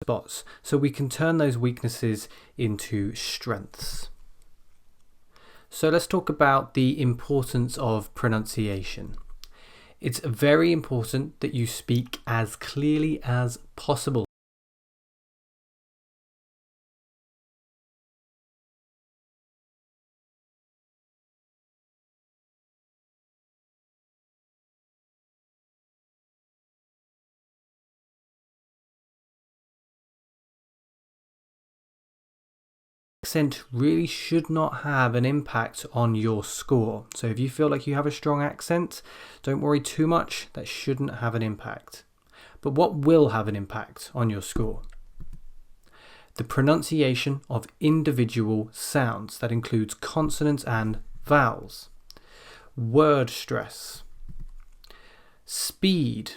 spots so we can turn those weaknesses into strengths. So let's talk about the importance of pronunciation. It's very important that you speak as clearly as possible. Accent really should not have an impact on your score. So if you feel like you have a strong accent, don't worry too much. That shouldn't have an impact. But what will have an impact on your score? The pronunciation of individual sounds. That includes consonants and vowels. Word stress. Speed.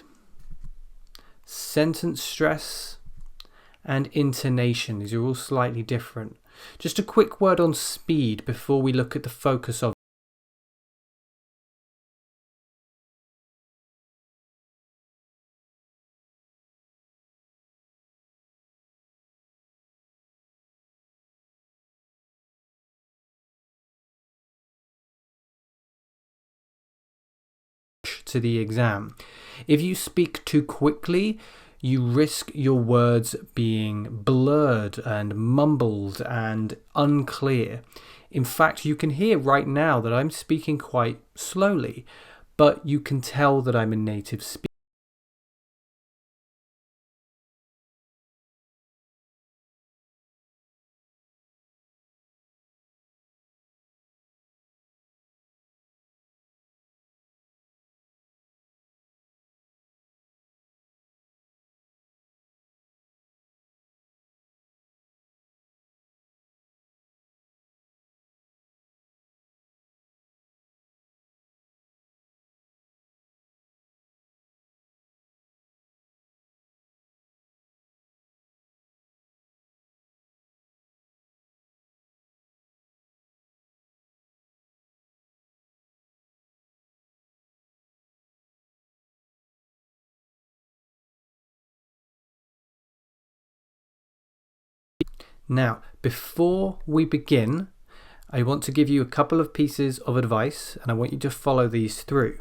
Sentence stress. And intonation. These are all slightly different. Just a quick word on speed before we look at the focus of to the exam. If you speak too quickly, you risk your words being blurred and mumbled and unclear. In fact, you can hear right now that I'm speaking quite slowly, but you can tell that I'm a native speaker. Now, before we begin, I want to give you a couple of pieces of advice and I want you to follow these through.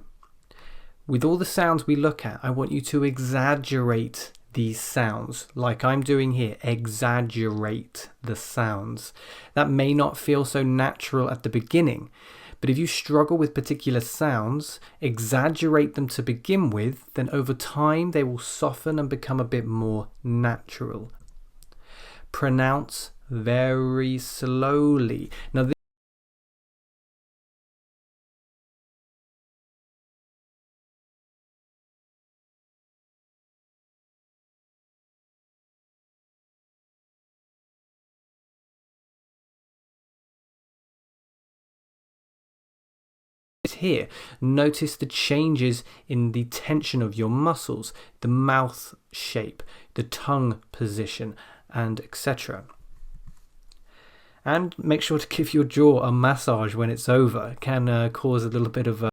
With all the sounds we look at, I want you to exaggerate these sounds, like I'm doing here. Exaggerate the sounds. That may not feel so natural at the beginning, but if you struggle with particular sounds, exaggerate them to begin with, then over time they will soften and become a bit more natural. Pronounce very slowly. Now, this here, notice the changes in the tension of your muscles, the mouth shape, the tongue position, and etc. And make sure to give your jaw a massage when it's over. It can cause a little bit of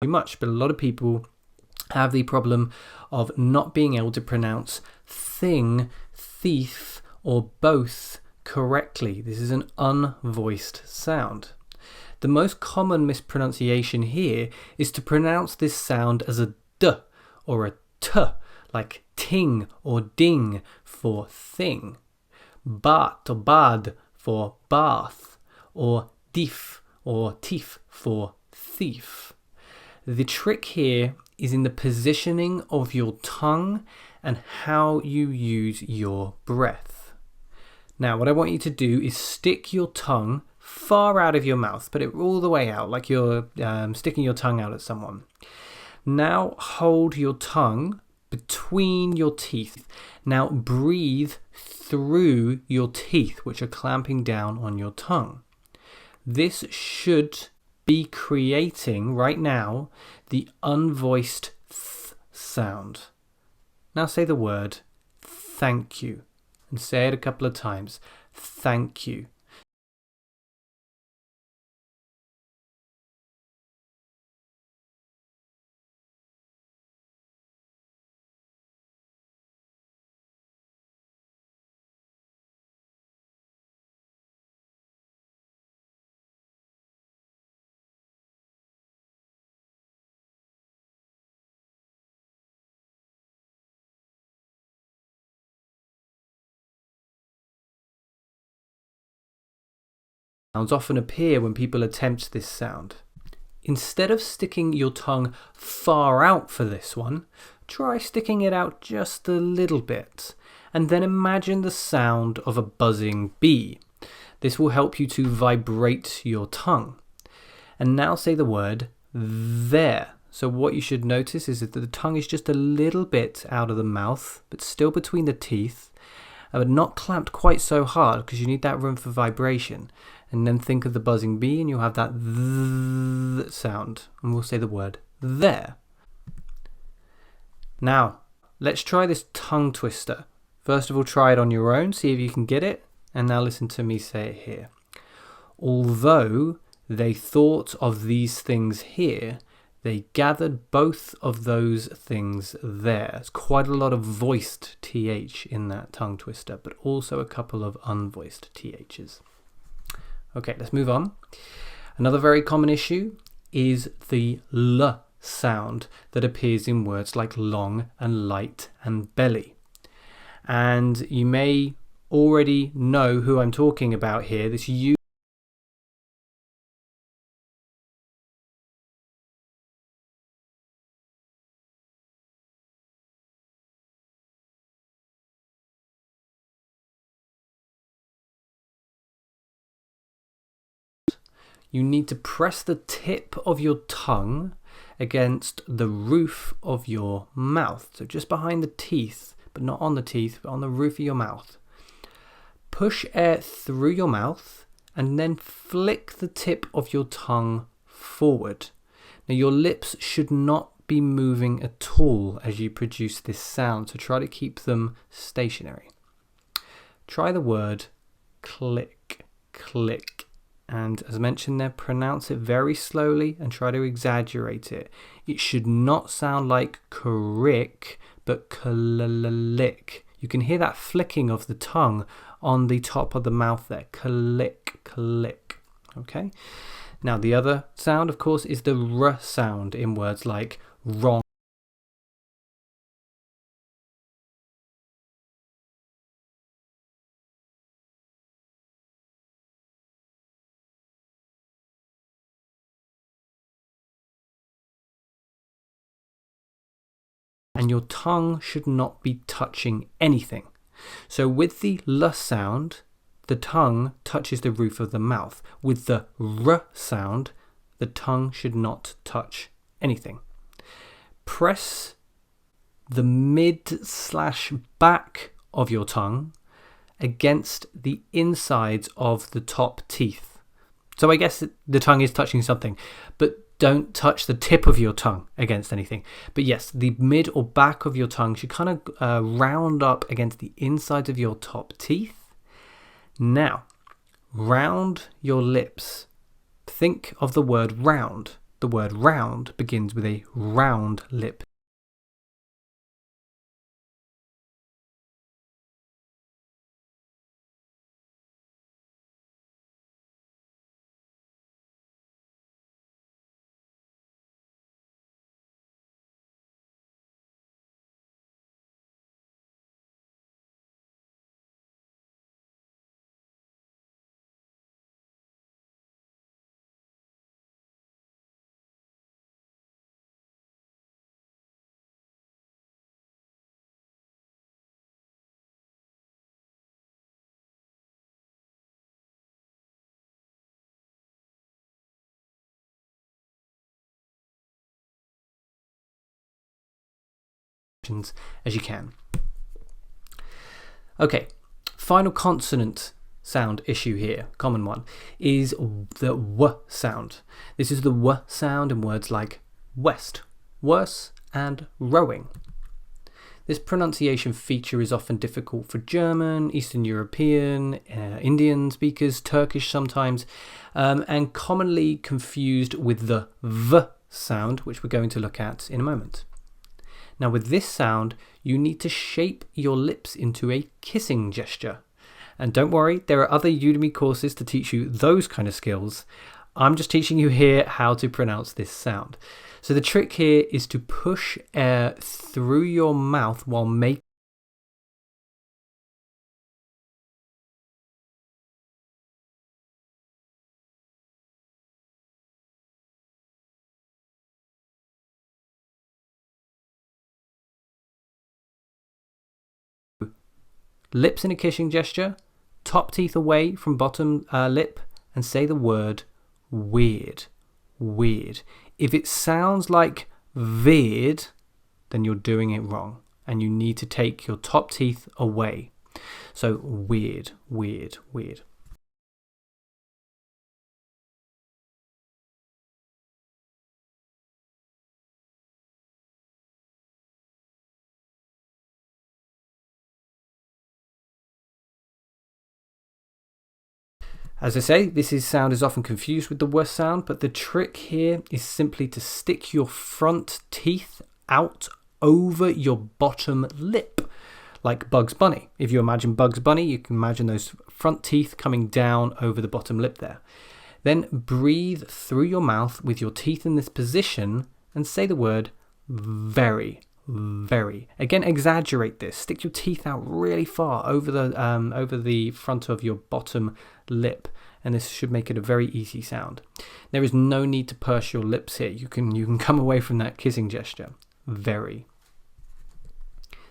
too much, but a lot of people have the problem of not being able to pronounce thing, thief, or both correctly. This is an unvoiced sound. The most common mispronunciation here is to pronounce this sound as a d or a t, like ting or ding for thing, bat or bad for bath, or dif or tif for thief. The trick here is in the positioning of your tongue and how you use your breath. Now, what I want you to do is stick your tongue far out of your mouth, put it all the way out, like you're sticking your tongue out at someone. Now hold your tongue between your teeth. Now breathe through your teeth, which are clamping down on your tongue. This should be creating right now the unvoiced th sound. Now say the word thank you. and say it a couple of times. Thank you. Sounds often appear when people attempt this sound. Instead of sticking your tongue far out for this one, try sticking it out just a little bit, and then imagine the sound of a buzzing bee. This will help you to vibrate your tongue. And now say the word there. So what you should notice is that the tongue is just a little bit out of the mouth, but still between the teeth, but not clamped quite so hard because you need that room for vibration. And then think of the buzzing bee and you'll have that th sound. And we'll say the word there. Now, let's try this tongue twister. First of all, try it on your own, see if you can get it. And now listen to me say it here. Although they thought of these things here, they gathered both of those things there. It's quite a lot of voiced TH in that tongue twister, but also a couple of unvoiced THs. Okay, let's move on. Another very common issue is the L sound that appears in words like long and light and belly. And you may already know who I'm talking about here. This you need to press the tip of your tongue against the roof of your mouth. So just behind the teeth, but not on the teeth, but on the roof of your mouth. Push air through your mouth and then flick the tip of your tongue forward. Now your lips should not be moving at all as you produce this sound, so try to keep them stationary. Try the word click, click. And as mentioned there, pronounce it very slowly and try to exaggerate it. It should not sound like crick, but click. You can hear that flicking of the tongue on the top of the mouth there. Click, click. Okay? Now the other sound, of course, is the R sound in words like wrong. And your tongue should not be touching anything. So with the L sound, the tongue touches the roof of the mouth. With the R sound, the tongue should not touch anything. Press the mid/back of your tongue against the insides of the top teeth. So I guess the tongue is touching something, but don't touch the tip of your tongue against anything. But yes, the mid or back of your tongue should kind of round up against the insides of your top teeth. Now, round your lips. Think of the word round. The word round begins with a round lip. As you can. Okay, final consonant sound issue here, common one, is the W sound. This is the W sound in words like west, worse, and rowing. This pronunciation feature is often difficult for German, Eastern European, Indian speakers, Turkish sometimes, and commonly confused with the V sound, which we're going to look at in a moment. Now with this sound, you need to shape your lips into a kissing gesture. And don't worry, there are other Udemy courses to teach you those kind of skills. I'm just teaching you here how to pronounce this sound. So the trick here is to push air through your mouth while making lips in a kissing gesture, top teeth away from bottom lip, and say the word weird. Weird. If it sounds like weird, then you're doing it wrong, and you need to take your top teeth away. So weird, weird, weird. As I say, sound is often confused with the worst sound, but the trick here is simply to stick your front teeth out over your bottom lip, like Bugs Bunny. If you imagine Bugs Bunny, you can imagine those front teeth coming down over the bottom lip there. Then breathe through your mouth with your teeth in this position and say the word very. Very. Again, exaggerate this. Stick your teeth out really far over the front of your bottom lip, and this should make it a very easy sound. There is no need to purse your lips here. You can come away from that kissing gesture. Very.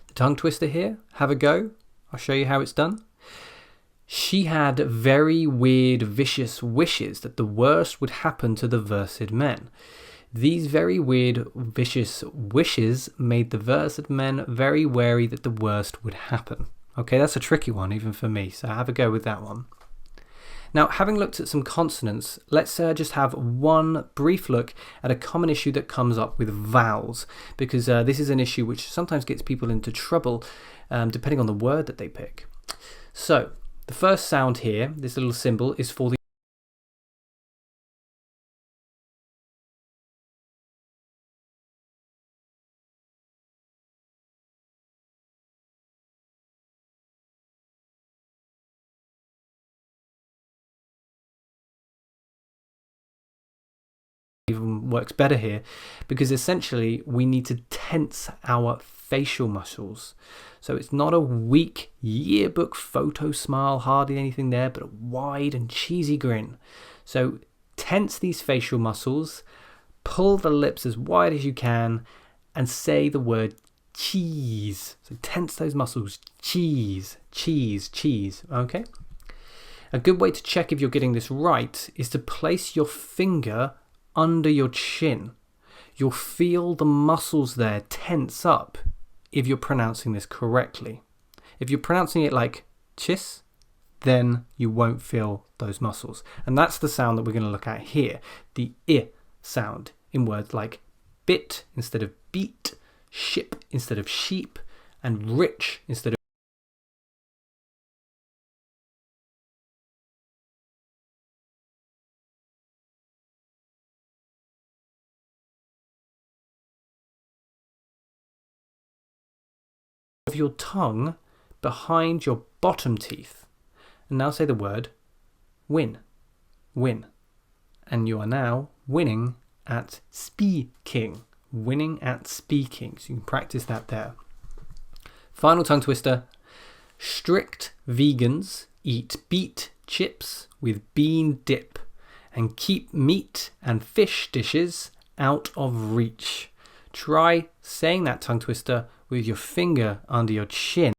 The tongue twister here. Have a go. I'll show you how it's done. She had very weird, vicious wishes that the worst would happen to the versed men. These very weird, vicious wishes made the versed men very wary that the worst would happen. Okay, that's a tricky one, even for me, so have a go with that one. Now, having looked at some consonants, let's just have one brief look at a common issue that comes up with vowels, because this is an issue which sometimes gets people into trouble depending on the word that they pick. So, the first sound here, this little symbol, is for the even works better here, because essentially we need to tense our facial muscles. So it's not a weak yearbook photo smile, hardly anything there, but a wide and cheesy grin. So tense these facial muscles, pull the lips as wide as you can, and say the word cheese. So tense those muscles. Cheese, cheese, cheese. Okay? A good way to check if you're getting this right is to place your finger under your chin. You'll feel the muscles there tense up if you're pronouncing this correctly. If you're pronouncing it like chis, then you won't feel those muscles. And that's the sound that we're going to look at here, the I sound in words like bit instead of beat, ship instead of sheep, and rich instead of your tongue behind your bottom teeth. And now say the word win, win. And you are now winning at speaking, winning at speaking. So you can practice that there. Final tongue twister. Strict vegans eat beet chips with bean dip and keep meat and fish dishes out of reach. Try saying that tongue twister with your finger under your chin.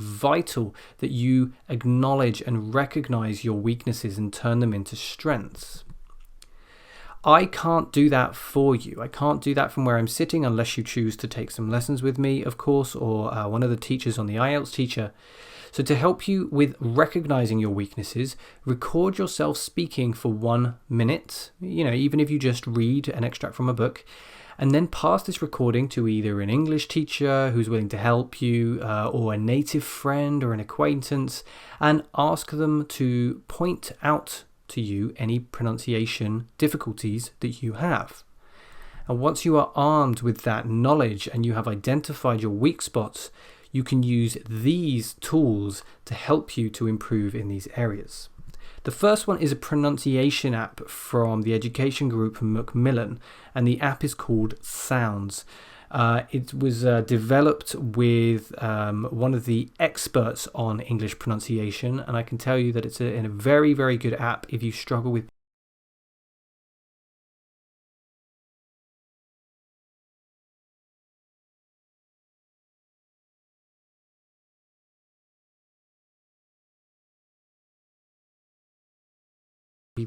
Vital that you acknowledge and recognize your weaknesses and turn them into strengths. I can't do that for you. I can't do that from where I'm sitting unless you choose to take some lessons with me, of course, or one of the teachers on the IELTS Teacher. So to help you with recognizing your weaknesses, record yourself speaking for 1 minute, even if you just read an extract from a book, and then pass this recording to either an English teacher who's willing to help you or a native friend or an acquaintance, and ask them to point out to you any pronunciation difficulties that you have. And once you are armed with that knowledge and you have identified your weak spots, you can use these tools to help you to improve in these areas. The first one is a pronunciation app from the education group Macmillan, and the app is called Sounds. It was developed with one of the experts on English pronunciation, and I can tell you that it's a very, very good app if you struggle with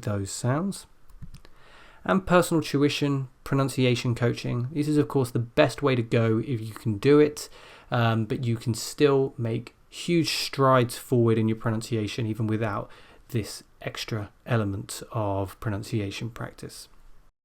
those sounds. And personal tuition, pronunciation coaching. This is, of course, the best way to go if you can do it, but you can still make huge strides forward in your pronunciation even without this extra element of pronunciation practice.